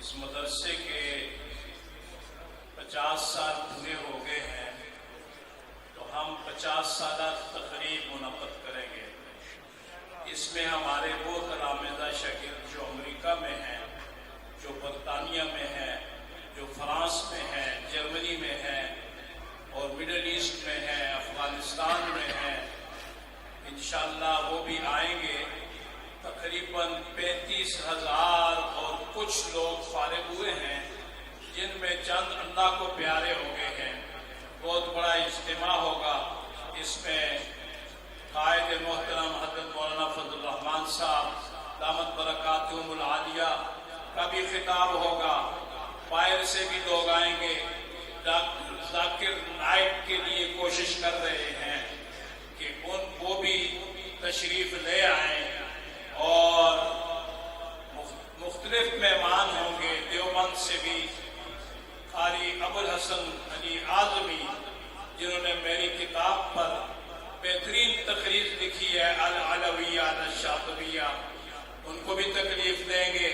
इस मदरसे के 50 साल पूरे हो गए हैं, तो हम 50 साल तकरीब मुनक़्क़द करेंगे। इसमें हमारे वो तलामिज़ा शागिर्द जो अमेरिका में हैं, जो बरतानिया में हैं, जो फ्रांस में हैं, जर्मनी में हैं और मिडल ईस्ट में हैं, अफ़गानिस्तान में हैं, इंशाअल्लाह वो भी आएंगे। तकरीबन 35,000 और कुछ लोग फारिग हुए हैं, जिनमें चंद अल्लाह को प्यारे हो गए हैं। बहुत बड़ा इज्तिमा होगा। इसमें कायद मोहतरम हज़रत मौलाना फजल रहमान साहब दामत बरकातुहुमुल आलिया का भी खिताब होगा। बाहर से भी लोग आएंगे। डॉक्टर जाकिर नाइक के लिए कोशिश कर रहे हैं कि वो भी तशरीफ ले आएँ और मुख्तलिफ मेहमान होंगे। देवबंद से भी कारी अबुल हसन अली आज़मी, जिन्होंने मेरी किताब पर बेहतरीन तकरीर लिखी है अल अलविया अल शातिबिया, उनको भी तकलीफ देंगे।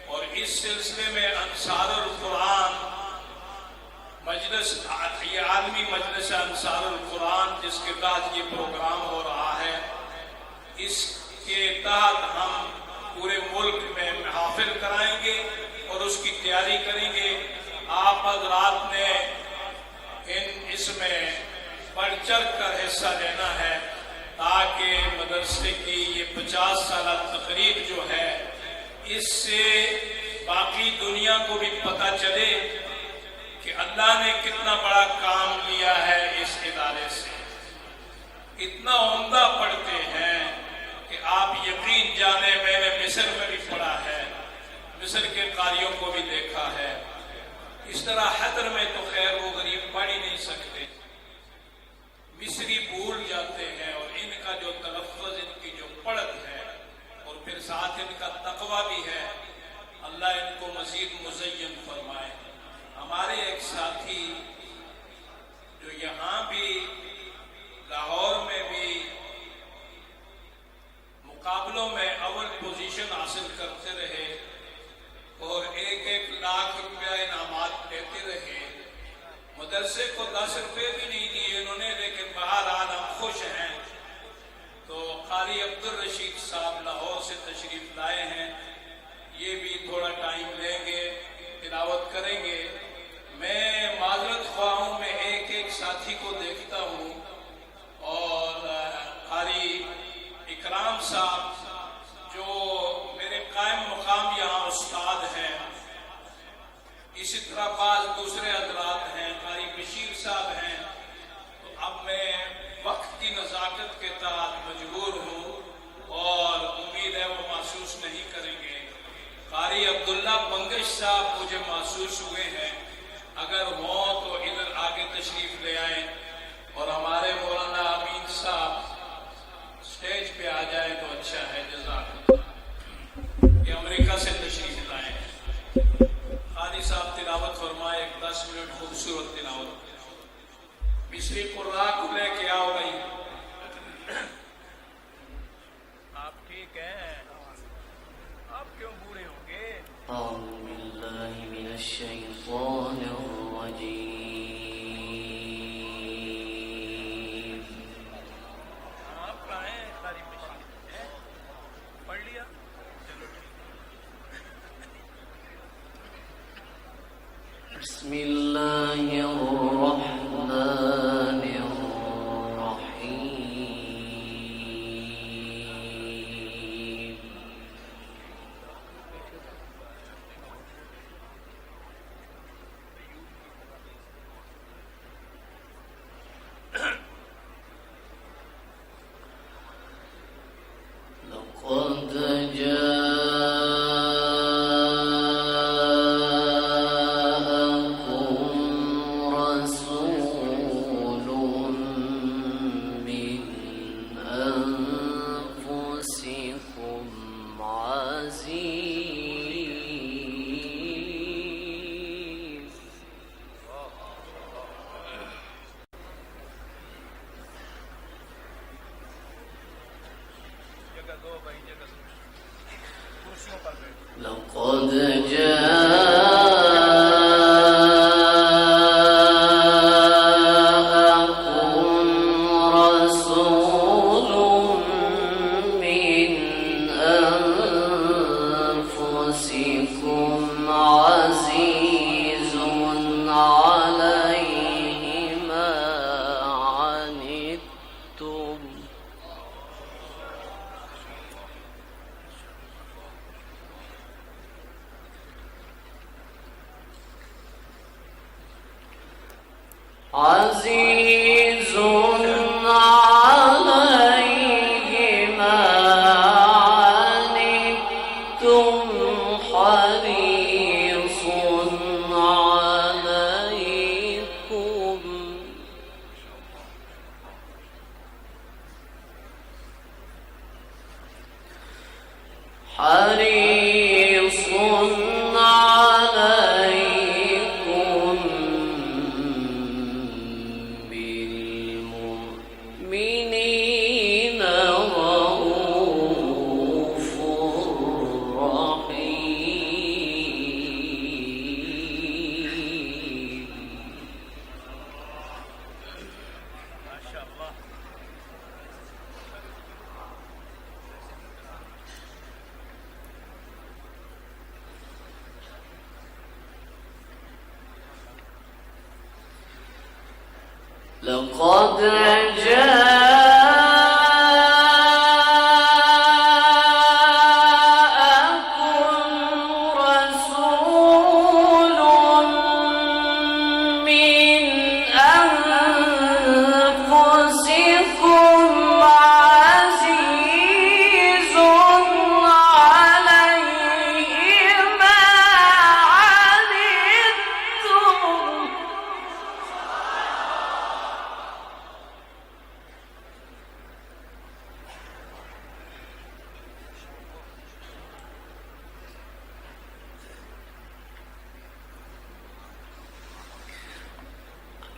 और इस सिलसिले में अंसारुल कुरान मजलिस, ये आलमी मजलिस अंसारुल कुरान जिसके तहत ये प्रोग्राम हो रहा है, इसके तहत हम पूरे मुल्क में महफिल कराएंगे और उसकी तैयारी करेंगे। आप हज़रात ने इसमें बढ़ चढ़ कर हिस्सा लेना है, ताकि मदरसे की ये 50 साल तकरीब जो है, इससे बाकी दुनिया को भी पता चले कि अल्लाह ने कितना बड़ा काम लिया है इस इदारे से। इतना उम्दा पढ़ते हैं कि आप यकीन जाने, मैंने मिस्र में भी पढ़ा है, मिस्र के कारियों को भी देखा है। इस तरह हैदर में तो खैर वो गरीब पढ़ ही नहीं सकते, मिस्री भूल जाते हैं। और इनका जो तलफ़्फ़ुज़, इनकी जो पढ़त है और फिर साथ इनका तक़वा भी है, अल्लाह इनको मज़ीद मुज़य्यन फरमाए। हमारे एक साथी जो यहाँ भी लाहौर में भी मुकाबलों में अव्वल पोजीशन हासिल करते रहे और 1-1 लाख रुपया इनामात लेते रहे, मदरसे को 10 रुपये भी नहीं दिए इन्होंने, लेकिन बहरहाल हम खुश हैं। तो कारी अब्दुल रशीद साहब लाहौर से तशरीफ लाए हैं, ये भी थोड़ा टाइम लेंगे, तिलावत करेंगे। मैं माजरत ख्वाह हूँ, मैं एक साथी को देखता हूँ और कारी इकराम साहब जो मेरे कायम मुकाम यहाँ उस्ताद हैं, इसी तरह बाज दूसरे हजरात हैं, कारी बशीर साहब हैं। तो अब मैं वक्त की नज़ाकत के तहत मजबूर हूँ और उम्मीद है वो महसूस नहीं करेंगे। कारी अब्दुल्ला बंगश साहब मुझे महसूस हुए हैं, अगर हो तो इधर आगे तशरीफ ले आए और हमारे मौलाना अमीन साहब स्टेज पे आ जाए तो अच्छा है। जज़ाकल्लाह। ये अमेरिका से तशरीफ लाए हैं। कारी साहब तिलावत फरमाए, 10 मिनट खूबसूरत तिलावत। मिस्री कुर्रा को लेके आओ भाई। आप ठीक हैं? आप क्यों बूढ़े होंगे? आप कहाँ हैं? कारी बशीर हैं? पढ़ लिया? चलो ठीक। बिस्मिल्लाहिर्रहमानिर्रहीम। لقد جاء عزيز عليه ما عنتم حريص عليكم حريص عليكم بالمؤمنين رؤوف رحيم. ما شاء الله. لقد جاءكم رسول من أنفسكم عزيز عليه ما عنتم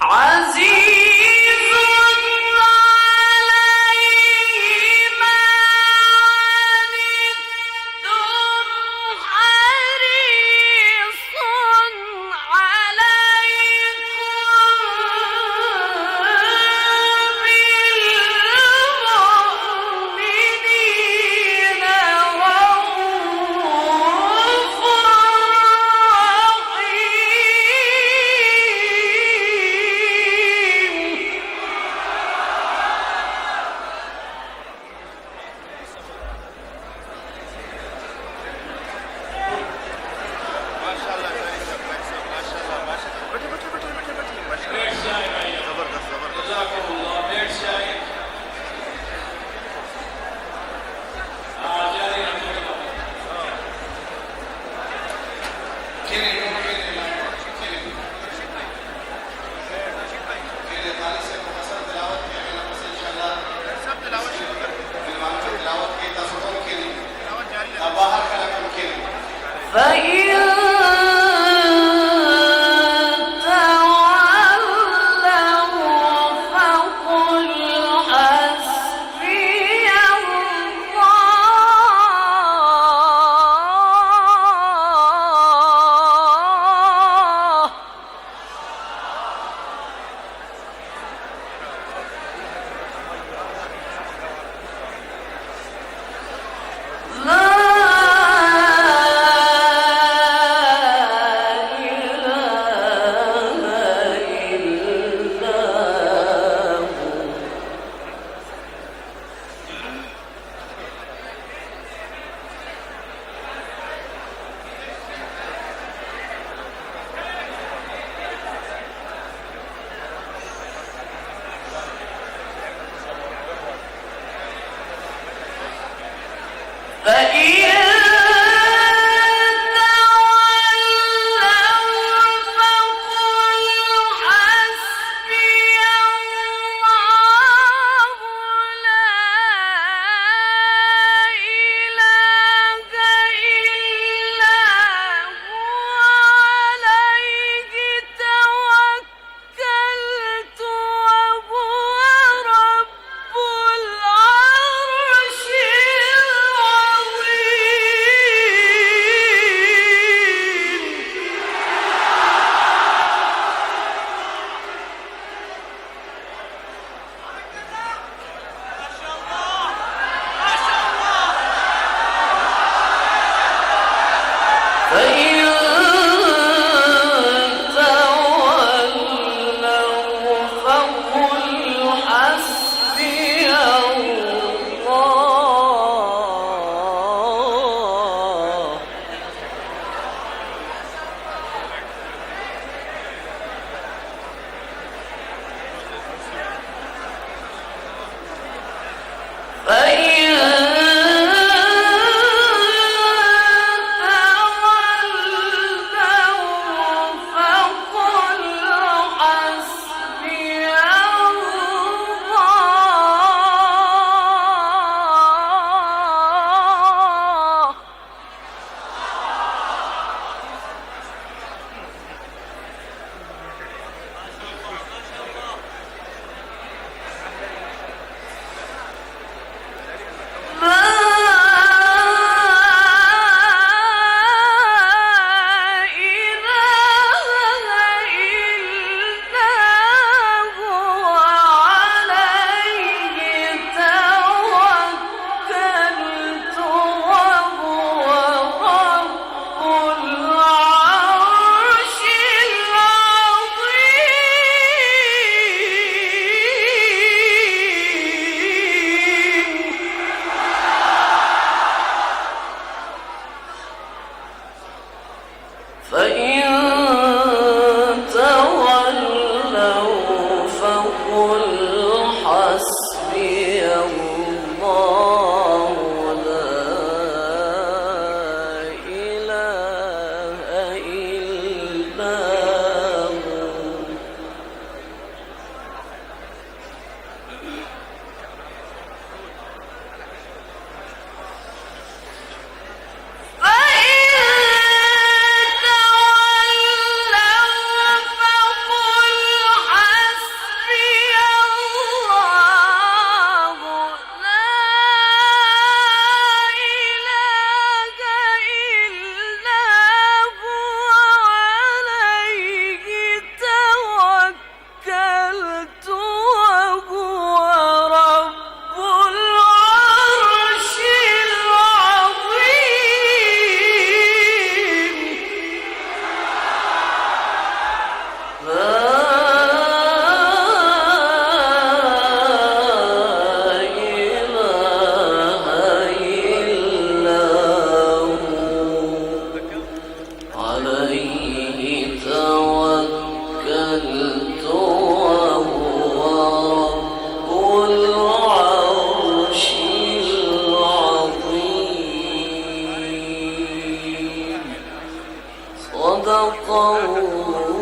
عزيز عليه ما عنتم حريص عليكم بالمؤمنين رؤوف رحيم. ما شاء الله كويسة كويسة ما شاء الله ما شاء الله. بٹی بٹی بٹی بٹی بٹی ما شاء بیٹھ الله. جائے بھائی زبردست زبردست. جزاکم اللہ بیٹھ جائے جاری رکھو کھیلے تعالی سے مختصر تلاوت کے اگلا بس انشاءاللہ سب تلاوت شروع کر. دلوان سے تلاوت کی تصور کے لیے تلاوت جاری ہے. باہر کھڑا کر کے فإن تولوا فقل حسبي الله لا إله إلا هو فإن تولوا فقل حسبي الله لا إله إلا هو عليه توكلت وهو رب العرش فإن تولوا فقل حسبي الله لا إله إلا هو صدق الله